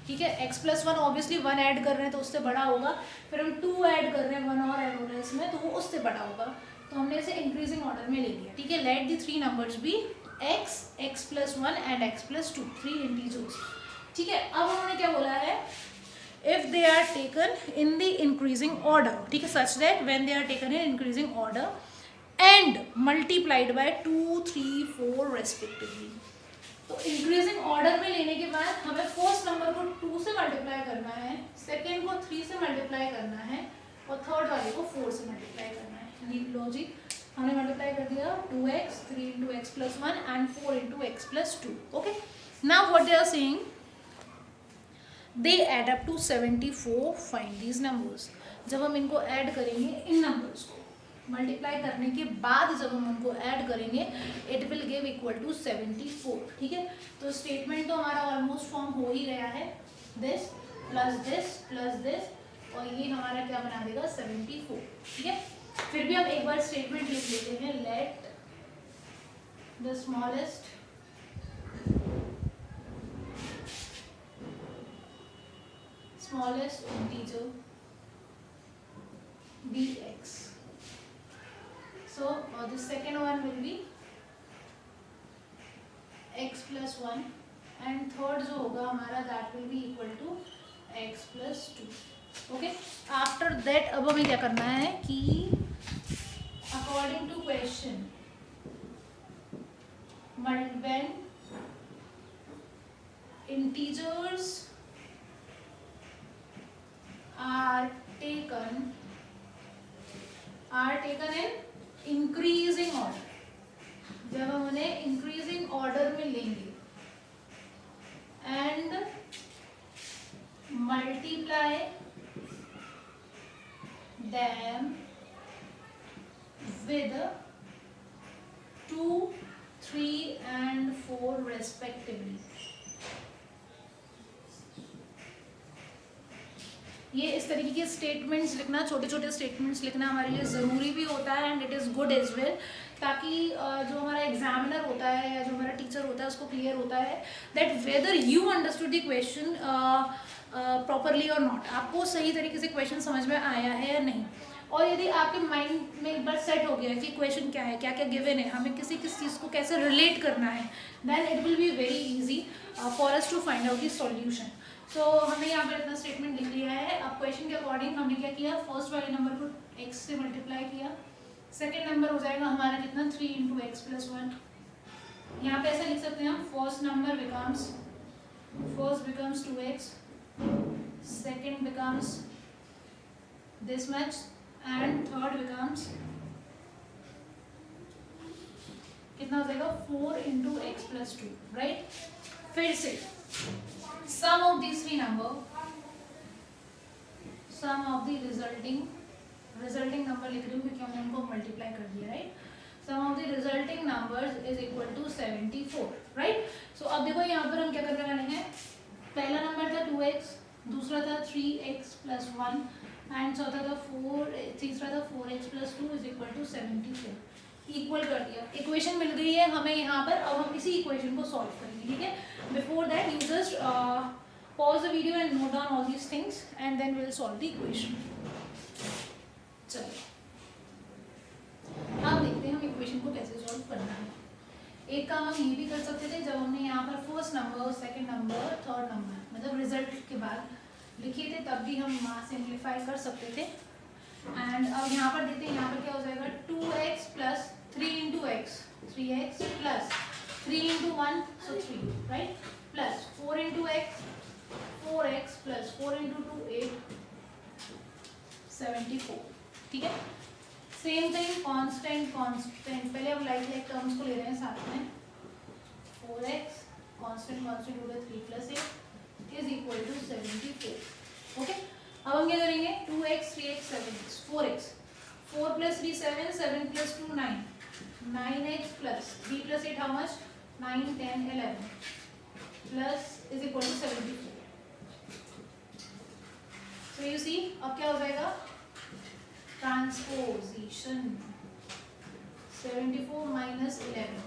ठीक है। x + 1 ऑब्वियसली 1 ऐड कर रहे हैं तो उससे बड़ा होगा, फिर हम 2 ऐड कर रहे हैं, 1 और ऐड हो रहा है इसमें, तो वो उससे बड़ा होगा, तो हमने इसे इंक्रीजिंग ऑर्डर में ले लिया, ठीक है। Let the 3 numbers be x, x + 1 and x + 2, 3 integers, ठीक है। अब उन्होंने क्या बोला है, if they are taken in the increasing order, ठीक है, such that when they are taken in increasing order and multiplied by 2, 3, 4 respectively। तो इंक्रीजिंग ऑर्डर में लेने के बाद हमें फर्स्ट नंबर को 2 से मल्टीप्लाई करना है, सेकेंड को 3 से मल्टीप्लाई करना है और थर्ड वाले को 4 से मल्टीप्लाई करना है। ये लॉजिक हमने मल्टीप्लाई कर दिया 2x, 3 × x + 1 and 4 × x + 2, ओके। Now what they are saying, they add up to 74, find these numbers। जब हम इनको ऐड करेंगे, इन नंबर्स को मल्टीप्लाई करने के बाद जब हम उनको ऐड करेंगे, it will give equal to 74, ठीक है। तो स्टेटमेंट तो हमारा ऑलमोस्ट फॉर्म हो ही गया है, दिस प्लस दिस और ये हमारा क्या बना देगा 74, ठीक है। फिर भी हम एक बार स्टेटमेंट लिख लेते हैं, let the smallest integer be x। So the second one will be x + 1 and third जो होगा हमारा that will be equal to x + 2, okay। After that अब हमें क्या करना है कि according to question when integers are taken in increasing order, जब हम उन्हें increasing order में लेंगे and multiply them with 2, 3 and 4 respectively। ये इस तरीके के स्टेटमेंट्स लिखना, छोटे छोटे स्टेटमेंट्स लिखना हमारे लिए ज़रूरी भी होता है and it is good as well, ताकि जो हमारा एग्जामिनर होता है या जो हमारा टीचर होता है उसको क्लियर होता है that whether you understood the question properly और नॉट, आपको सही तरीके से क्वेश्चन समझ में आया है या नहीं। और यदि आपके माइंड में एक बार सेट हो गया कि क्वेश्चन क्या है, क्या क्या गिवन है, हमें किस चीज़ को कैसे रिलेट करना है, then it will be very easy for us to find out the solution. So हमने यहाँ पर इतना स्टेटमेंट लिख लिया है। अब क्वेश्चन के अकॉर्डिंग हमने क्या किया, फर्स्ट वाले नंबर को x से मल्टीप्लाई किया, सेकेंड नंबर हो जाएगा हमारा कितना 3 × x + 1। यहाँ पे ऐसा लिख सकते हैं हम, first becomes 2x, second becomes this much and third becomes कितना हो जाएगा 4 × x + 2, राइट। फिर से sum of these three number, sum of the resulting number लिख रही हूँ क्योंकि हमने उनको मल्टीप्लाई कर दिया, right. sum of the resulting numbers is equal to 74, right. So अब देखो यहाँ पर हम क्या करने वाले हैं, पहला नंबर था 2x, दूसरा था 3x + 1 एंड चौथा था 4, तीसरा था 4x + 2 is equal to 74, equal कर दिया, इक्वेशन मिल गई है हमें यहाँ पर। अब हम इसी इक्वेशन को सॉल्व करेंगे, ठीक है। Before that you just pause the video and note down all these things and then will solve the equation. चलिए अब देखते हैं हम इक्वेशन को कैसे सॉल्व करना है। एक काम हम ये भी कर सकते थे, जब हमने यहाँ पर first number, second number, third number मतलब रिजल्ट के बाद लिखे थे, तब भी हम सिंप्लीफाई कर सकते थे। एंड अब यहाँ पर देखते हैं, यहाँ पर क्या हो जाएगा 2x + 3 × x, 3x + 3 × 1 so 3, right, plus 4 × x, 4x + 4 × 2 8, 74, ठीक है। सेम थिंग कांस्टेंट कांस्टेंट, पहले हम लाइक लाइक टर्म्स को ले रहे हैं साथ में. 4x कांस्टेंट कांस्टेंट हो गया 3 + 8 इज इक्वल टू 74. ओके, अब हम क्या करेंगे 2x 3x 7x 4x 4 + 3 7 7 + 2 9 9x plus 3 + 8 how much 9 10 11 plus is equal to 74. So you see अब क्या हो जाएगा transposition 74 minus 11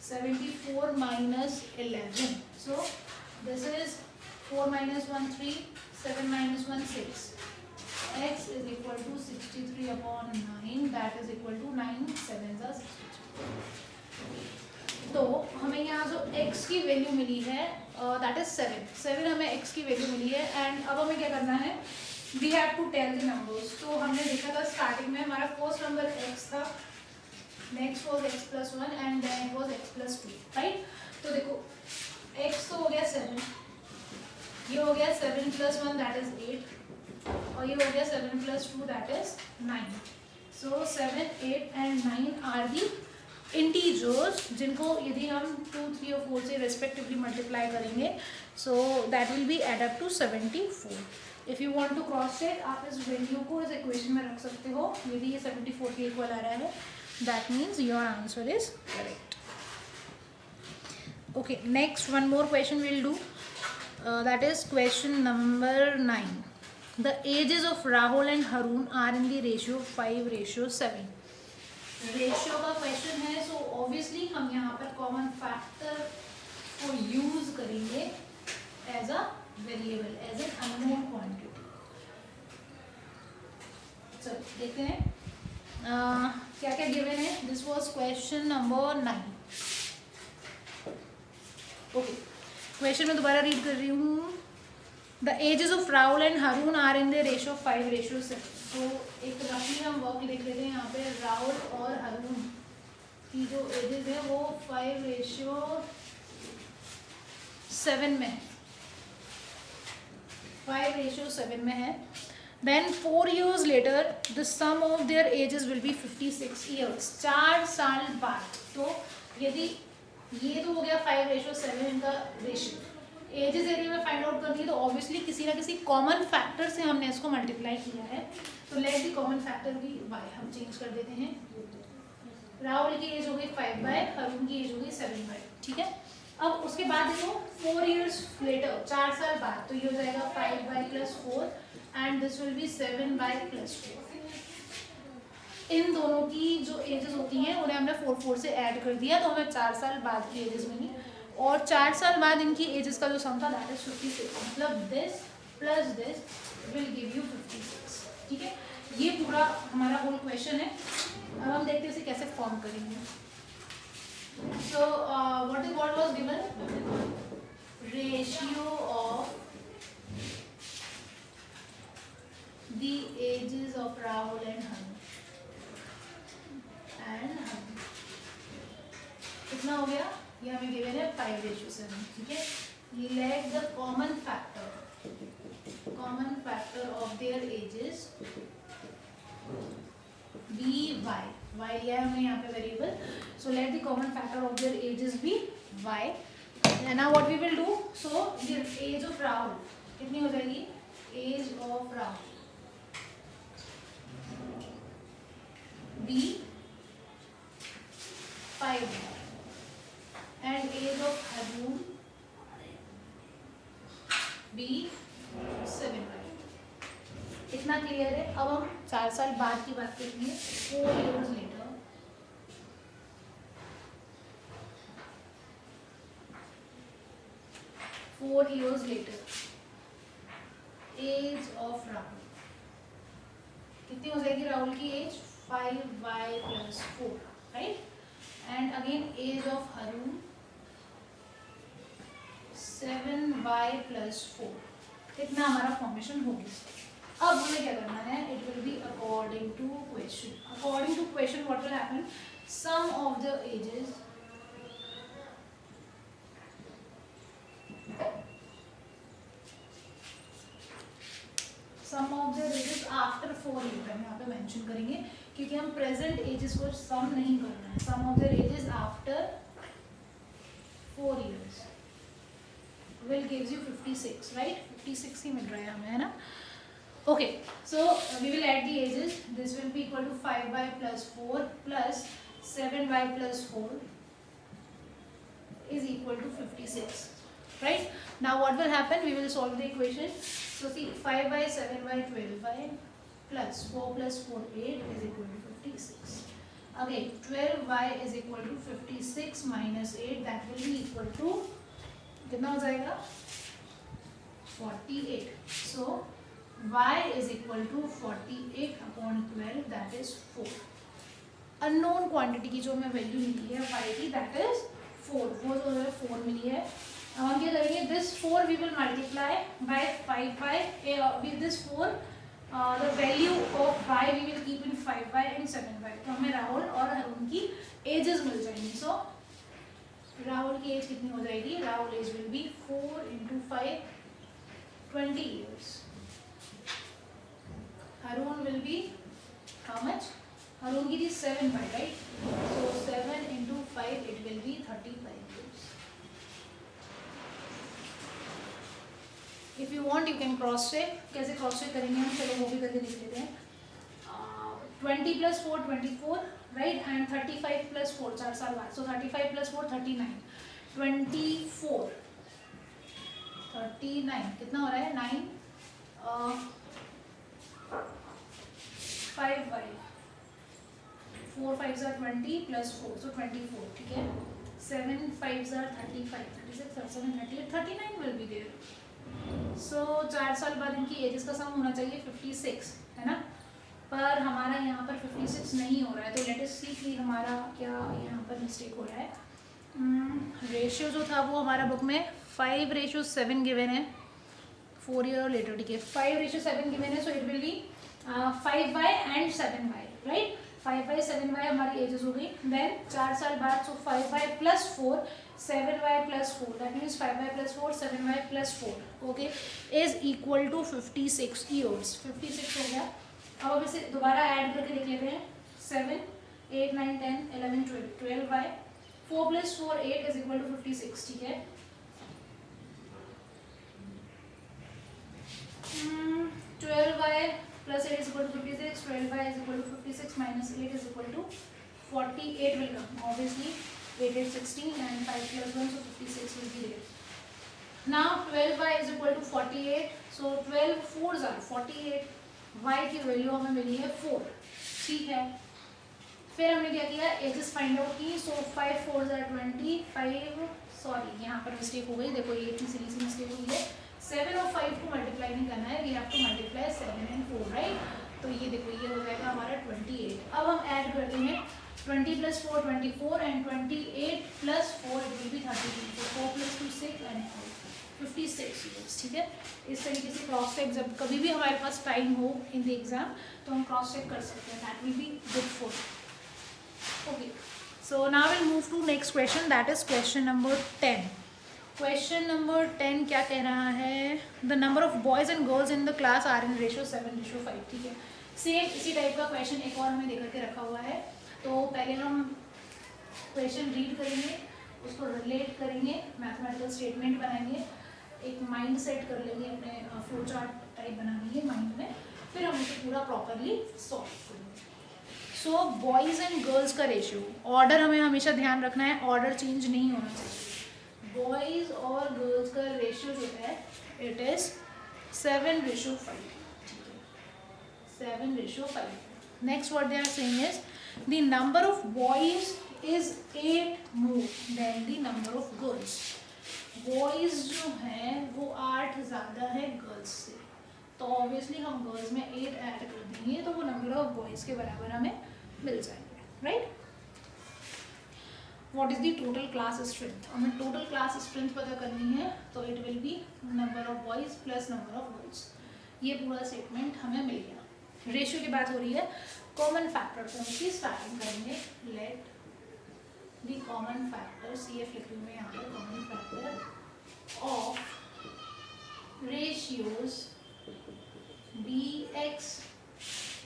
74 minus 11. So this is 4 minus 1 3 7 minus 1 6. X is equal to 63 upon 9. That is equal to 9 7s are 63. तो हमें यहाँ जो x की value मिली है दैट इज 7 हमें x की वैल्यू मिली है. एंड अब हमें क्या करना है we have to tell the numbers. तो हमने देखा था स्टार्टिंग में हमारा फर्स्ट नंबर x था, next was x + 1 and then it was x + 2, right. तो देखो x तो हो गया 7, ये हो गया 7 + 1 दैट इज 8 और ये हो गया 7 + 2 that is 9. So 7 8 and 9 are the integers जिनको यदि हम 2 3 और 4 से रेस्पेक्टिवली मल्टीप्लाई करेंगे so that will be add up to 74. If you want to cross check आप इस वैल्यू को इस इक्वेशन में रख सकते हो. यदि ये 74 के इक्वल आ रहा है that means your answer is correct. Okay, next one more question will do, that is question number 9. The ages of Rahul and Harun are in the ratio 5:7. Ratio का क्वेश्चन है, सो ऑब्वियसली हम यहाँ पर common factor को use करेंगे as a variable, as an unknown quantity. चलो देखते हैं क्या क्या गिवन है. This was question number 9. Okay, question में दोबारा रीड कर रही हूँ. The ages of Rahul and Haroon are in the ratio 5:7. तो एक रफली हम वर्क लिख लेते हैं यहाँ पे. राहुल और हारून की जो एजेस है वो 5:7 में है, 5:7 में है. Then 4 years later the sum of their ages will be 56 years. 4 साल बाद. तो यदि ये तो हो गया 5:7 इनका रेशियो, एजेस यदि हमें फाइंड आउट करनी है तो ऑब्वियसली किसी ना किसी कॉमन फैक्टर से हमने इसको मल्टीप्लाई किया है. तो लेट दी कॉमन फैक्टर भी बाय हम चेंज कर देते हैं. राहुल की एज हो गई 5/, हारून की एज हो गई 7/. ठीक है, अब उसके बाद देखो 4 years later 4 साल बाद, तो ये हो जाएगा 5/+ 4 एंड दिस विल बी 7/+ 4. इन दोनों की जो एजेस होती हैं उन्हें हमने 4 से ऐड कर दिया, तो हमें 4 साल बाद की एजेस मिली. और 4 साल बाद इनकी एजेस का जो सम था दैट इज 56. मतलब this plus this will give you 56. ठीक है, ये पूरा हमारा होल क्वेश्चन है. अब हम देखते हैं इसे कैसे फॉर्म करेंगे. So what was given, ratio of the ages of Rahul and Haroon कितना हो गया, ये हमें गिवन है 5:7. ठीक है, let the common factor of their ages be y. Y लिया है हमने यहाँ पे variable. So let the common factor of their ages be y. And now what we will do, so the age of Rahul कितनी हो जाएगी, age of Rahul be 5 and age of Harun be 7. इतना clear है. अब हम 4 साल बाद की बात करेंगे. 4 years later 4 years later age of Rahul कितनी हो जाएगी, राहुल की age 5/+ 4, right. And again age of Haroon 7/+ 4. कितना हमारा फॉर्मेशन होगी. अब हमें क्या करना है, it will be according to question. According to question what will happen, sum of the ages sum of their ages after 4 year हम यहाँ पे मेंशन करेंगे क्योंकि हम प्रेजेंट एजेस को सम नहीं करना है. Sum of their ages after 4 years will gives you 56, right? 56 ही मिल रहा है हमें, है ना? Okay, so we will add the ages. This will be equal to 5y plus 4 plus 7y plus 4 is equal to 56. Right? Now what will happen? We will solve the equation. So see, 5y, 7y, 12y plus 4 plus 4, 8 is equal to 56. Again, 12y is equal to 56 minus 8. That will be equal to कितना हो जाएगा? 48. So y is equal to 48 upon 12. That is 4. Unknown quantity की जो हमें value मिली है y की, that is 4. वो जो है 4 मिली है. अब हम क्या करेंगे? This 4 we will multiply by 5y. With this 4, the value of y we will keep in 5y and 7y. तो हमें राहुल और अरुण की ages मिल जाएंगी. So राहुल की एज कितनी हो जाएगी? Rahul age will be 4 into 5, 20 years. Arun will be how much? Arun की थी 7y, right? So 7 into 5, it will be 35 years. If you want, you can cross check. कैसे cross check करेंगे हम? चलो वो भी करके देख लेते हैं. 20 plus 4, 24, right? And 35 plus 4, 4 साल बाद. So 35 plus 4, 39. 24, 39 कितना हो रहा है? 9, 5y, 4 5s are 20 plus 4, so 24. ठीक है? 7 5s are 35, 36, 37, 38, 39 will be there. So 4 साल बाद इनकी एजेस का सम होना चाहिए 56, है ना? पर हमारा यहाँ पर 56 नहीं हो रहा है, तो लेट अस सी कि हमारा क्या यहाँ पर मिस्टेक हो रहा है. रेशियो जो था वो हमारा बुक में 5:7 गिवन है 4 ईयर और लेटर. ठीक है, 5:7 गिवन है. So it will B 5y and 7y, right? 5y 7y हमारी एजेस हो गई. देन 4 साल बाद, सो 5y plus 4, 7y plus 4, that means 5y plus 4, 7y plus 4, okay, is equal to 56 years. 56 हो गया. अब अब इसे दोबारा ऐड करके देख लेते हैं. 7, 8, 9, 10, 11, 12, 12y, 4 plus 4, 8 is equal to 56. ठीक है? 12y plus 8 is equal to 56. 12y is equal to 56 minus 8 is equal to 48 will come. Obviously, 8 is 16 and 5 plus 1, so 56 will be there. Now 12y is equal to 48. So 12 4s are 48. y की value हमें मिली है 4. ठीक है? फिर हमने क्या किया? Edges find out की. सो 5 4s are 25. सॉरी, यहाँ पर मिस्टेक हो गई. देखो ये इतनी सीधी सी मिस्टेक हुई है. 7 और 5 को मल्टीप्लाई नहीं करना है. We have to multiply 7 and 4, right? तो ये देखो ये हो जाएगा हमारा 28. अब हम ऐड करते हैं 20 plus 4 24 and 28 plus 4 it will be 32. So 4 plus 2 6 and 4 56 years. ठीक है? इस तरीके से क्रॉस चेक जब कभी भी हमारे पास टाइम हो इन द एग्जाम तो हम क्रॉस चेक कर सकते हैं. That will be good for. Okay, so now will move to next question. That is question number 10. Question number 10 क्या कह रहा है? The number of boys and girls in the class are in ratio 7:5. ठीक है? Same इसी type का question एक और हमें देकर के रखा हुआ है. तो पहले हम क्वेश्चन रीड करेंगे, उसको रिलेट करेंगे, मैथमेटिकल स्टेटमेंट बनाएंगे, एक माइंड सेट कर लेंगे, अपने फ्लो चार्ट टाइप बना लेंगे माइंड में, फिर हम उसे पूरा प्रॉपरली सॉल्व करेंगे. सो बॉयज़ एंड गर्ल्स का रेशियो, ऑर्डर हमें हमेशा ध्यान रखना है, ऑर्डर चेंज नहीं होना चाहिए. बॉयज़ और गर्ल्स का रेशियो जो है it is 7:5. 7:5. Next what they are saying is the number of boys is 8 more than the number of girls. Boys जो हैं वो 8 ज़्यादा है गर्ल्स से, तो ऑब्वियसली हम गर्ल्स में 8 ऐड कर देंगे तो वो नंबर ऑफ बॉयज़ के बराबर हमें मिल जाएंगे, right? What is the total class strength? हमें total class strength पता करनी है, तो it will be number of boys plus number of girls. ये पूरा स्टेटमेंट हमें मिल गया. रेशियो की बात हो रही है. कॉमन फैक्टर से हम इसकी स्टार्टिंग करेंगे. Late the common factor, CF लिख लूँ मैं यहाँ पर, common factor of ratios bx,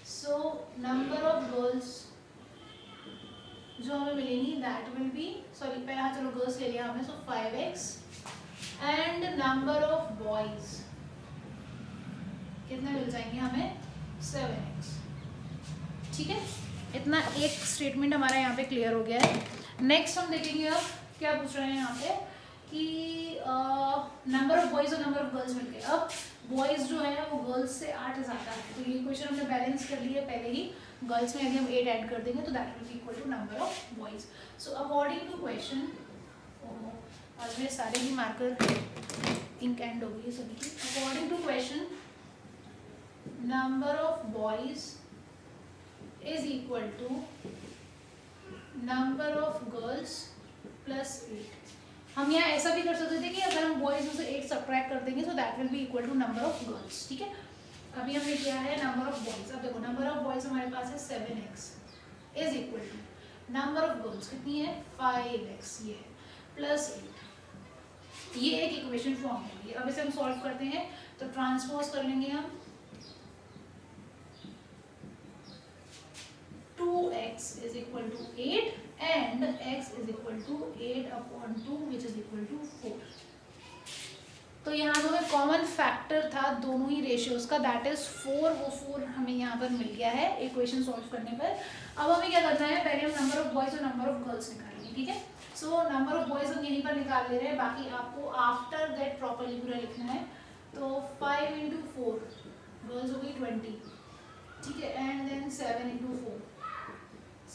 so number of girls जो हमें मिलेंगी दैट विल बी, सॉरी पहले हाँ चलो गर्ल्स ले लिया हमने, सो 5x and number of boys कितने मिल जाएंगे हमें 7x। ठीक है, इतना एक स्टेटमेंट हमारा यहाँ पे क्लियर हो गया है। नेक्स्ट हम देखेंगे अब क्या पूछ रहे हैं यहाँ पे कि नंबर ऑफ बॉयज और नंबर ऑफ गर्ल्स मिल गए। अब बॉयज जो है वो गर्ल्स से 8 ज़्यादा है, तो ये क्वेश्चन हमने बैलेंस कर लिया पहले ही। गर्ल्स में यदि हम 8 ऐड कर देंगे तो that will be equal to number of boys. So according to question, और मेरे सारे ही मार्कर इंक एंड हो गई सभी की। According to question, number of boys is equal to number of girls plus 8। हम यहाँ ऐसा भी कर सकते थे कि अगर हम बॉयज में से 8 सब्ट्रैक्ट कर देंगे तो that will be equal to number of girls. ठीक है, अभी हमने किया है नंबर ऑफ बॉयज। अब देखो नंबर ऑफ बॉयज हमारे पास है 7x is equal to number of girls कितनी है 5x, ये है प्लस 8। ये एक इक्वेशन फॉर्म होगी। अब इसे हम सॉल्व करते हैं तो ट्रांसपोज कर लेंगे हम 2x is equal to 8 and x is equal to 8 upon 2 which is equal to 4। तो यहाँ जो हमें कॉमन फैक्टर था दोनों ही रेशियोज का, दैट इज 4, वो 4 हमें यहाँ पर मिल गया है इक्वेशन सॉल्व करने पर। अब हमें क्या करना है, पहले हम नंबर ऑफ बॉयज और नंबर ऑफ गर्ल्स निकालेंगे। ठीक है, सो नंबर ऑफ बॉयज हम यहीं पर निकाल ले रहे हैं, बाकी आपको आफ्टर दैट प्रॉपरली पूरा लिखना है। तो 5 इंटू 4 गर्ल्स हो गई 20, ठीक है, एंड देन 7 इंटू 4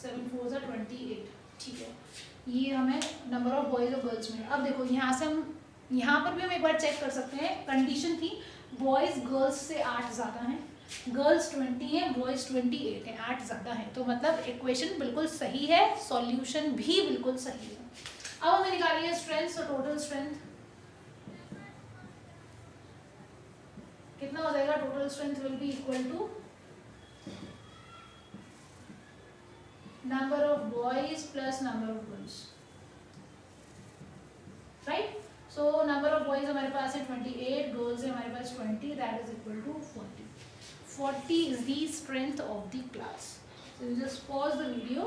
7 4 28। ठीक है, ये हमें नंबर ऑफ बॉयज और गर्ल्स में। अब देखो यहाँ से हम यहाँ पर भी हम एक बार चेक कर सकते हैं। कंडीशन थी बॉयज गर्ल्स से 8 ज़्यादा हैं, गर्ल्स 20 हैं, बॉयज 28 हैं, 8 ज़्यादा हैं, तो मतलब इक्वेशन बिल्कुल सही है, सॉल्यूशन भी बिल्कुल सही है। अब हमें निकाली है स्ट्रेंथ। तो टोटल स्ट्रेंथ कितना हो जाएगा, total strength will be equal to number of boys plus number of girls, right? So number of boys हमारे पास है 28, girls है हमारे पास 20, that is equal to 40। 40 is the strength of the class। So you just pause the video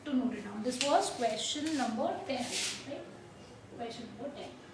to note it down। This was question number 10, right? Question number 10।